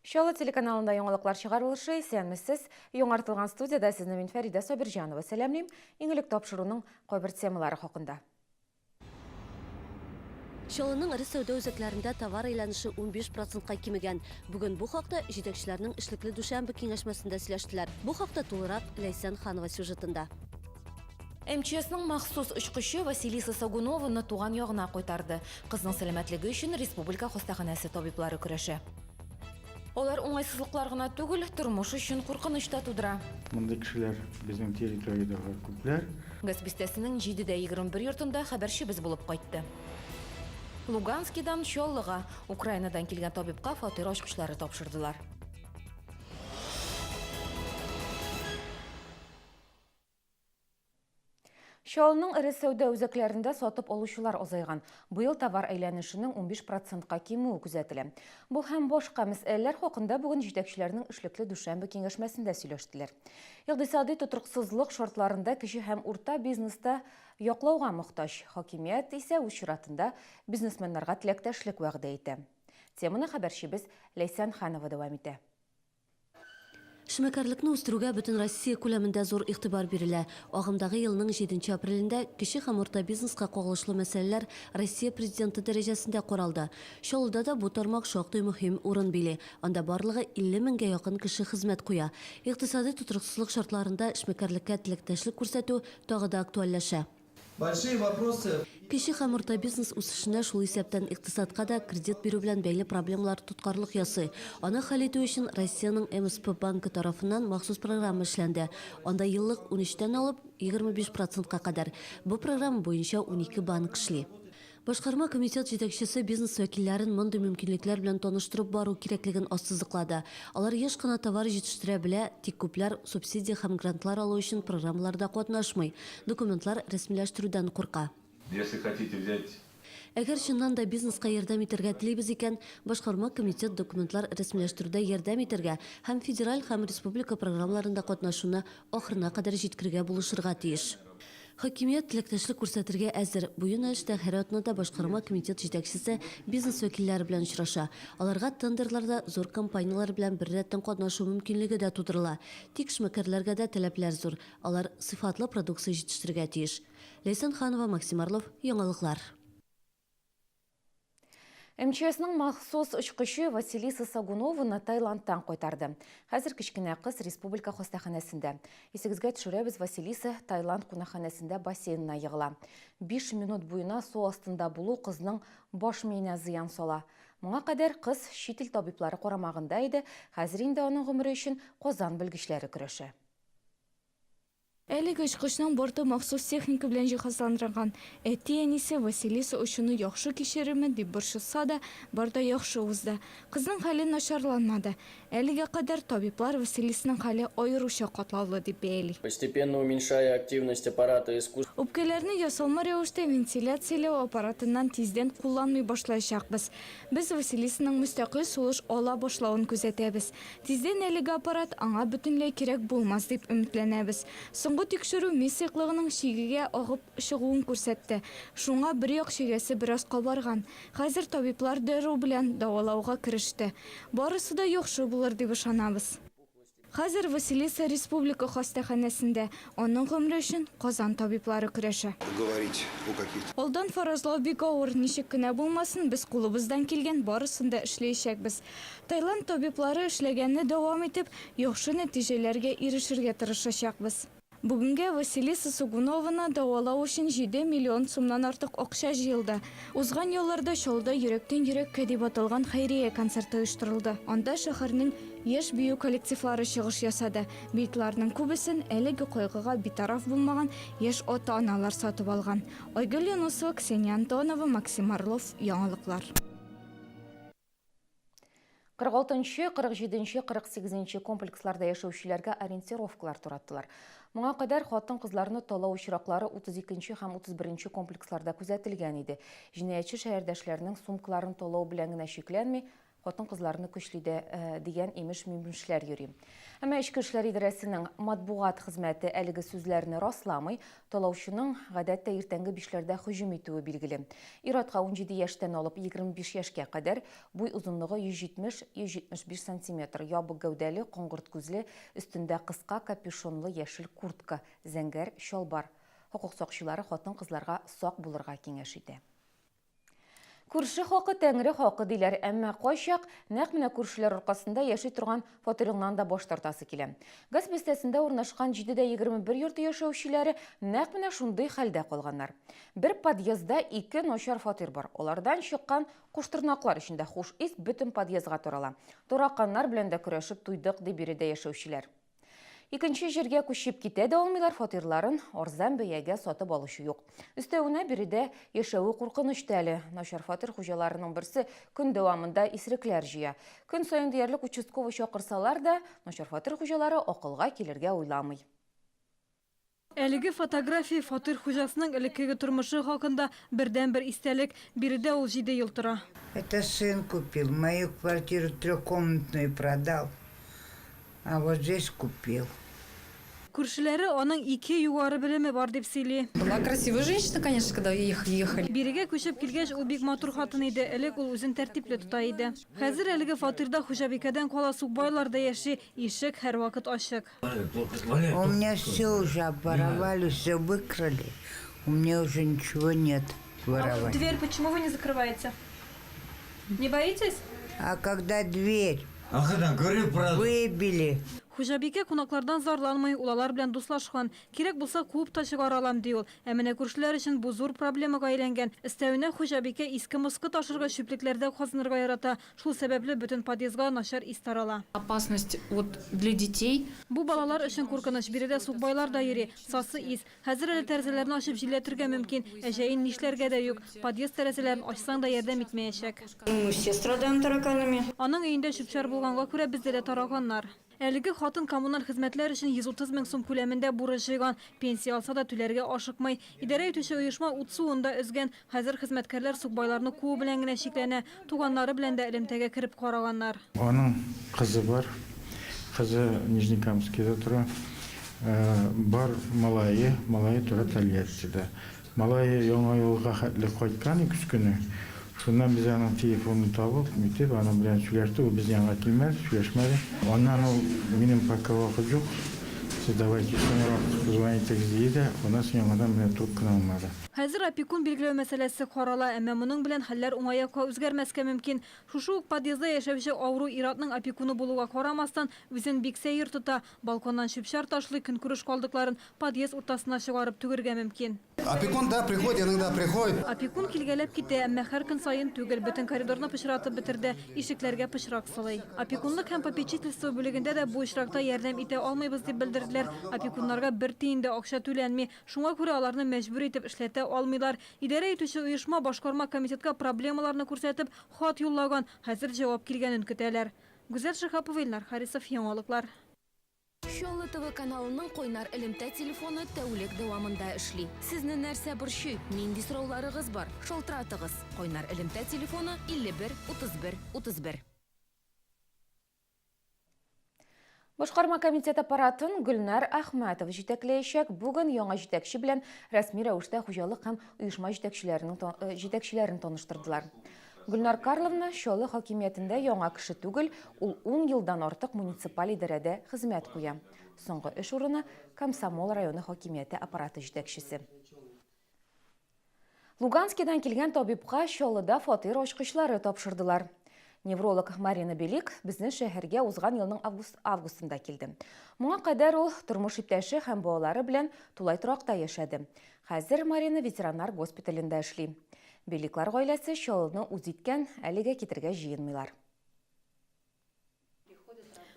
Шола телеканалында яңалыклар чыгарылышы, сәнмесіз, яңартылған студияда сізні мен Фарида Собиржанова сәлемлейм, еңілік тапшыруның қойбір темалары хақында. Шолының ірі сауда өзеклерінде товар айланышы 15%-қа кемеген. Бүгін бұл хақта жетекшілерінің ішіліклі душанбе кеңешмесінде сөйлештілер. Бұл хақта толырақ Лейсан Ханова сюжетында. МЧСның махсус ұшқышы Василиса Сагунованы туған яғына қойтарды. Қыздың сәлемәтлігі үшін республика хостаханасы табиблары күрәші. Олар оңайсызлыклар гына түгел, тормыш үшін куркынычта тудыра. Мындай кишилер биздин территориядагы көплөр. Газ бистесинин 7-21 йортунда хабарчыбыз булып кайтты. Луганскидан Чоллыга Украинадан келген табибка фатир ачкычлары тапшырдылар. Шолының ірі сәуді өзеклерінде сатып олушылар озайған. Бұйыл товар әйләнішінің 15%-қа кемуі күзәтілі. Бұл һәм бошқа мәсьәләләр хақында бүгін жетекшілерінің ішіліклі душанбе кеңешмәсендә сөйлештілер. Иqtisadi тутырыксызлык шартларында кіші һәм урта бизнеста яклауга мохтаҗ. Хакимият исә үз чиратында бизнесменнарга теләктәшлек вәгъдә итә. Теманы хәбәрчебез Лейсан Ханова дәвам итә. Шимәкәрлікні үстеругә бүтін Россия күләмендә зор игътибар бирелә. Ағымдағы елның 7 апрелендә кіші һәм урта бизнесқа кагылышлы мәсьәләләр Россия президенты дәрәҗәсендә каралды. Шулда да бу тармак шактый мөһим урын били. Анда барлыгы 50 меңгә якын кеше хезмәт куя. Иqtisadi тутырыксызлык шартларында эшмәкәрлеккә теләктәшлек күрсәтү тагы да актуальләшә. Большие вопросы. Кеше һәм урта бизнес үсешенә шул исәптән иqtisадка да кредит бирү белән бәйле проблемалар тоткарлык ясый. Аны хәл итү өчен Россиянең МСП банкы тарафыннан махсус программа эшләнде. Анда еллык 13-тән алып 25%-ка кадәр. Бу программа буенча 12 банк эшли. Башкарма комитет жетекчесе бизнес вәкилләрен мондый мөмкинлекләр белән таныштырып бару кирәклеген ассызыклады. Алар еш кына товар җитештерә белә, тик күпләр субсидия һәм грантлар алу өчен программаларда катнашмый. Документлар рәсмиләштерүдән курка. Если хотите взять... Әгәр чыннан да бизнеска ярдәм итәргә телибез икән, башкарма комитет документлар рәсмиләштерүдә ярдәм итәргә һәм федераль һәм республика программаларында катнашуны ахырына кадәр җиткергә булышырга тиеш. Хакимият теләктәшлек күрсәтергә әзер. Бу юнәлештә һәр атнада башкарма комитет җитәкчесе бизнес вәкилләре белән очраша. Аларга тендерларда зур компаниялар белән бер рәттән катнашу мөмкинлеге дә тудырыла. Тик эшмәкәрләргә дә таләпләр зур. Алар сыйфатлы продукция җитештерергә тиеш. Лейсан Ханова, Максим Орлов, яңалыклар. МЧСның махсус ұшқышы Василиса Сагунованы Таиландтан қойтарды. Хәзір кішкене қыз республика хостаханасында. Есігізге түшіребіз Василиса Таиланд қунаханасында бассейнына йығыла. 5 минут бойына су астында болу қызның баш миенә зыян сала. Моңа қадар қыз шетел табиблары қорамағында еді, хәзір инде оның ғұмыры үшін Қозан белгечләре көрәші. Әлеге ұшқышның борты махсус техника белән җиһазландырылган. Әти әнисе Василиса ошоны яхшы кичереме дип борчылса да, барда яхшы узды. Кызның хәле начарланмады. Әлегә кадәр табиблар Василисаның хәле аеруча катлаулы дип бәйли. Постепенно уменьшая активность аппарата искусства. Үпкәләрне ясалма рәвештә вентиляцияләү аппаратыннан тиздән кулланмый башлаячакбыз. Без Василисаның мөстәкыйль сулыш ала башлавын күзәтәбез. Тиздән әлеге аппарат аңа бөтенләй кирәк булмас дип өметләнәбез. Соңгы тикшерү мисыклыгының шигегә агып чыгуын күрсәтте. Шуңа бер як шигәсе бераз кабарган. Хәзер табиблар дәрү белән дәвалауга кереште. Барысы да яхшы булыр дип ышанабыз. Хәзер Василиса республика хастаханәсендә, аның гомере өчен Казан табиблары көрәшә. Алдан фаразлау бик авыр, ничек кенә булмасын, без кулыбыздан килгән барысын да эшләячәкбез. Таиланд табиблары эшләгәнне дәвам итеп, яхшы нәтиҗәләргә ирешергә тырышачакбыз. Бүгенге Василиса Сагунованы дәвалау өчен 7 миллион сумнан артык акча җыелды. Узган елларда Шолда йөрәктән йөрәккә дип аталган хәйрия концерты оештырылды. Анда шәһәрнең яшь бию коллективлары чыгыш ясады. Битларның күбесен әлеге кайгыга битараф булмаган яшь ата-аналар сатып алган. Айгөл Юнусова, Ксения Антонова, Максим Орлов, яңалыклар. 46-нчы, 47-нчы, 48-нчы комплексларда яшәүчеләргә ориентировкалар тураттылар. Моңа кадәр хатын-кызларны талау очраклары 32-нчы һәм 31-нчы комплексларда күзәтелгән иде. Җинаятьче шәһәрдәшләрнең сумкаларын талау белән генә шикләнми, хотын кызларны көчлиде деген имеш мөмкинлекләр йөри. Әмма Ичке эшләр идарәсенең матбугат хезмәте әлеге сүзләрне расламый, талаучының гадәттә иртәнге 5ләрдә һөҗүм итүе билгеле. Иратка 17 яшьтән алып 25 яшькә кадәр буй узынлыгы 170-175 см, ябык гәүдәле, коңгырт күзле, өстендә кыска капюшонлы яшел куртка, зәңгәр чалбар. Хокук сакчылары хатын кызларга сак булырга киңәш итә. Күрше хакы тәңре хакы диләр, әмма кайчак нәкъ менә күршеләр аркасында яши торган фатирыңнан да баш тартасы килә. Газ бистәсендә урнашкан 7-21 йорты яшәүчеләре нәкъ менә шундый хәлдә калганнар. Бер подъездда 2 начар фатир бар. Алардан чыккан куштырнаклар эчендә хуш ис бөтен подъездга тарала. Тураканнар белән дә көрәшеп туйдык дип биредә яшәүчеләр. Икенче җиргә күчеп китә дә алмыйлар, фатирларын арзан бәягә сатып алучы юк. Өстәвенә биредә яшәүе куркынычты әле. Начар фатир хуҗаларының берсе көн дәвамында исерекләр җыя. Көн саен диярлек участковый чакырсалар да, начар фатир хуҗалары акылга килергә уйламый. Әлеге фотография фатир хуҗасының элеккеге тормышы хакында бердән-бер истәлек, биредә ул 7 ел тора. Это сын купил, мою квартиру трехкомнатную продал, а вот здесь купил. Күршеләре аның 2 югары белеме бар дип сөйли. Была красивая женщина, конечно, когда ехали. Бирегә күчеп килгәч, ул бик матур хатын иде. Элек ул үзен тәртипле тота иде. Хәзер әлеге фатирда хуҗабикәдән кала сукбайлар да яши, ишек һәрвакыт ачык. У меня все уже обворовали, все выкрали. У меня уже ничего нет воровать. Дверь почему вы не закрываете? Не боитесь? А когда дверь выбили, Хуҗабикә кунаклардан зарланмый, улалар белән дуслашкан. Кирәк булса куып та чыгара алам ди ул. Ә менә күршеләр өчен бу зур проблемага әйләнгән. Өстәвенә хуҗабикә иске-мыскы ташырга чүплекләрдә казынырга ярата. Шул сәбәпле бөтен подъездга начар ис тарала. Опасность вот для детей. Бу балалар өчен куркыныч. Биредә сукбайлар да йөри. Сасы ис. Хәзер әле тәрәзәләрне ачып җилләтергә мөмкин. Әҗәен нишләргә дә юк. Подъезд тәрәзәләрен ачсаң да ярдәм итмәячәк. Мы все страдаем тараканами. Аның өендә чүпчәр булганга күрә бездә дә тараганнар. Әлеге хатын коммуналь хезмәтләр өчен 130 мең сум күләмендә бурыч җыйган. Пенсия алса да түләргә ашыкмый. Идарә итүче оешма ут суында өзгән. Хәзер хезмәткәрләр сукбайларны куу белән генә шикләнә. Туганнары белән дә элемтәгә кереп караганнар. Аның кызы бар. Кызы Нижнекамскида тора. Бар малайы тора Тольяттида. Малайы яңа елга хәтле кайткан 2 көне. Шуннан biz аның телефонын табып, митеп, аның белән сөйләште, ул без янга килмәде, сөйләшмәде. Аннан ул минем пока вакыт юк. Siz давайте соңрак звоните диде, у нас яңадан менә трубканы алмады. Хәзер опекун билгеләү мәсьәләсе карала, әмма моның белән хәлләр уңайга үзгәрмәскә мөмкин. Шушы ук подъездда яшәүче авыру Иратның опекуны булуга карамастан, үзен бик сәер тота, балконнан чүпчәр ташлый, көнкүреш калдыкларын подъезд уртасына чыгарып түгергә мөмкин. Опекун да приходит, иногда приходит. Опекун килгәләп китә, әмма һәр көн саен түгел, бөтен коридорны пычратып бетерде, ишекләргә пычрак салый. Опекунлык һәм попечительство бүлегендә дә бу очракта ярдәм итә алмыйбыз дип белдерделәр. Опекуннарга бер тиен дә акча түләнми, шуңа күрә аларны мәҗбүр итеп эшләтә алмыйлар. Идарә итүче оешма башкарма комитетка проблемаларны күрсәтеп хат юллаган, хәзер җавап килгәнен көтәләр. Гүзәл Шихапова, Илнар Харисов, яңалыклар. Шолы ТВ каналының Койнар элемтә телефоны тәүлек дәвамында эшли. Сезне нәрсә борчый? Нинди сорауларыгыз бар? Шалтыратыгыз. Койнар элемтә телефоны 51 31 31. Башкарма комитет аппаратын Гөлнар Ахматов җитәкләячәк. Бүген яңа җитәкче белән рәсми рәвештә хуҗалык һәм оешма җитәкчеләрен таныштырдылар. Гөлнар Карловна Чаллы хакимиятендә яңа кеше түгел, ул 10 елдан артык муниципаль идарәдә хезмәт куя. Соңгы эш урыны Комсомол районы хакимияте аппараты җитәкчесе. Луганскидан килгән табибка Чаллыда фатир ачкычлары тапшырдылар. Невролог Марина Белик безнең шәһәргә узган елның августында килде. Моңа кадәр ул тормыш иптәше һәм балалары белән тулай торакта яшәде. Хәзер Марина ветераннар госпиталендә эшли. Беликлар гаиләсе Чаллыны үз иткән, әлегә китергә җыенмыйлар.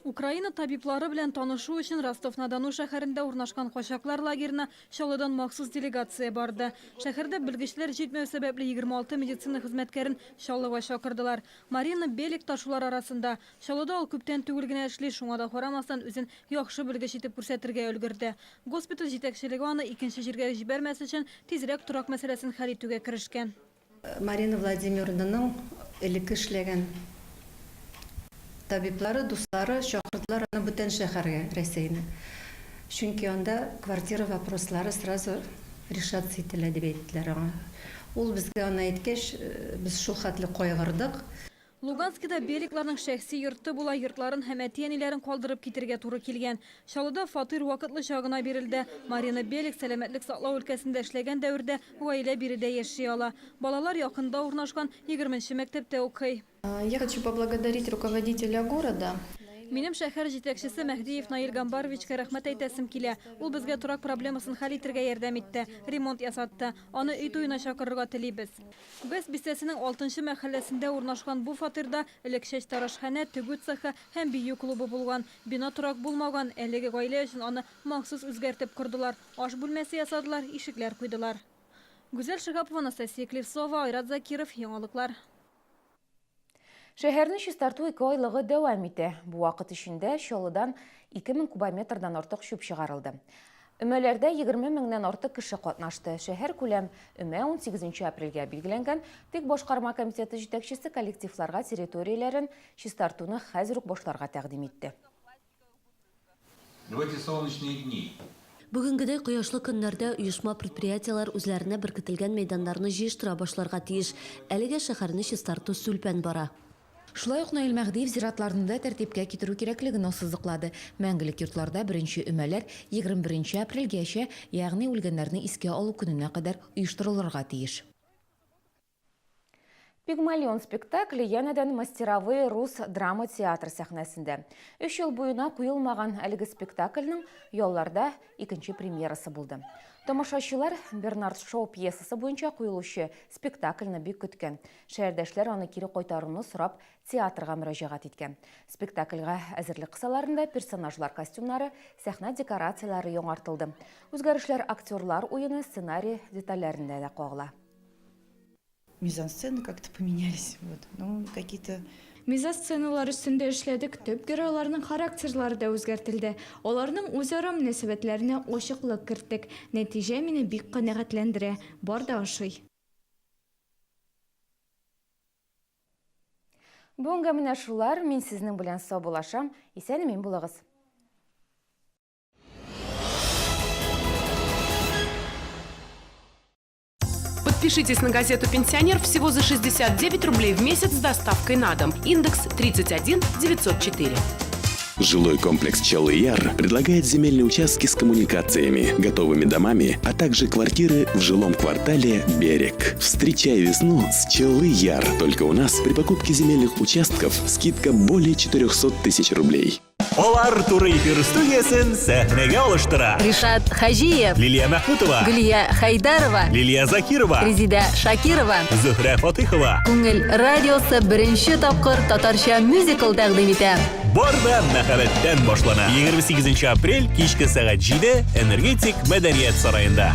Украина табиблары белән танышу өчен Ростов-на-Дону шәһәрендә урнашкан качаклар лагерына Чаллыдан махсус делегация барды. Шәһәрдә белгечләр җитмәү сәбәпле 26 медицина хезмәткәрен Чаллыга чакырдылар. Марина Белик та шулар арасында. Чаллыда ул күптән түгел генә эшли, шуңа да карамастан үзен яхшы белгеч итеп күрсәтергә өлгерде. Госпиталь җитәкчелеге аны икенче җиргә җибәрмәс өчен тизрәк торак мәсьәләсен хәл итүгә керешкән. Марина Владимировнаның элекке эшләгән табиблары, дуслары чакырдылар аны бүтән шәһәргә, Рәсәйне. Чөнки анда квартира вопрослары сразу решаться ителә дип әйттеләр аңа. Ул безгә аны әйткәч, без шул хәтле кайгырдык. Луганскида Беликларның шәхси йорты була, йортларын һәм әтиәниләрен калдырып китергә туры килгән. Шалыда фатир вакытлы чагына бирелде. Марина Белик сәламәтлек саклау өлкәсендә эшләгән дәвердә гаилә биредә яши ала. Балалар якында урнашкан 20-нче мәктәптә укый. Я хочу поблагодарить руководителя города. Минем шәһәр җитәкчесе Мәхдиев Наил Гамбаровичка рәхмәт әйтәсем килә. Ул безгә турак проблемасын хәл итәргә ярдәм итте, ремонт ясатты. Аны өй туена чакырырга телибез. Без бистәсенең 6-нчы мәхәлләсендә урнашкан бу фатирда элек чәч тарашханә, тегү цехы һәм бию клубы булган. Бина турак булмаган, әлеге гаилә өчен аны махсус үзгәртеп кордылар. Аш бүлмәсе ясадылар, ишекләр куйдылар. Гүзәл Шигапова, Анастасия Клевцова, Айрат Закиров, Яңалыклар. Шәһәрне чистарту 2 айлыгы дәвам итә. Бу вакыт эчендә Чаллыдан 2000 кубометрдан артык чүп чыгарылды. Өмәләрдә 20 меңнән артык кеше катнашты. Шәһәр күләм өмә 18 апрельгә билгеләнгән. Тик башкарма комитеты җитәкчесе коллективларга территорияләрен чистартуны хәзер үк башларга тәкъдим итте. В эти солнечные дни Бүгенгедәй кояшлы көннәрдә оешма предприятиялар үзләренә беркетелгән мәйданнарны җыештыра башларга тиеш. Әлегә шәһәрне чистарту сүлпән бара. Шулай ук Наил Мәхдиев зиратларында тәртипкә китерү кирәклеген ассызыклады. Мәңгелек йортларда беренче өмәләр 21 апрельгәчә, ягъни үлгәннәрне искә алу көненә кадәр оештырылырга тиеш. Пигмалион спектакле янәдән мастеровой рус драма театр сәхнәсендә. 3 ел буена куелмаган әлеге спектакльнең ялларда 2нче премьерасы булды. Тамашачылар Бернард Шоу пьесасы буенча куелучы спектакльне бик көткән. Шәһәрдәшләр аны кире кайтаруны сорап театрга мөрәҗәгать иткән. Спектакльгә әзерлек кысаларында персонажлар костюмнары, сәхнә декорациялары яңартылды. Үзгәрешләр актерлар уены, сценарий детальләрендә дә кагыла. Мизансцены как-то поменялись. Вот. Ну, какие-то... Мизансценалар өстендә эшләдек, төп геройларның характерлары да үзгәртелде. Аларның үзара мөнәсәбәтләренә ачыклык керттек. Нәтиҗә мине бик канәгатьләндерә. Бар да ашый. Бүгенге менә шулар, мин сезнең белән сау булашам. Исән-имин булыгыз. Подпишитесь на газету «Пенсионер» всего за 69 рублей в месяц с доставкой на дом. Индекс 31 904. Жилой комплекс «Чаллы-Яр» предлагает земельные участки с коммуникациями, готовыми домами, а также квартиры в жилом квартале «Берег». Встречай весну с «Чаллы-Яр». Только у нас при покупке земельных участков скидка более 400 тысяч рублей. Олар туры эфир студиясын сәхнәгә алыштыра. Ришат Хажиев, Лилия Мәхмүтова, Гөлия Хайдарова, Лилия Закирова, Резида Шакирова, Зөһрә Фатыйхова. Күңел радиосы беренче тапкыр татарча мюзикл тәкъдим итә. Бар да мәхәббәттән башлана. 28 апрель кичке сәгать 7 Энергетик мәдәният сараенда.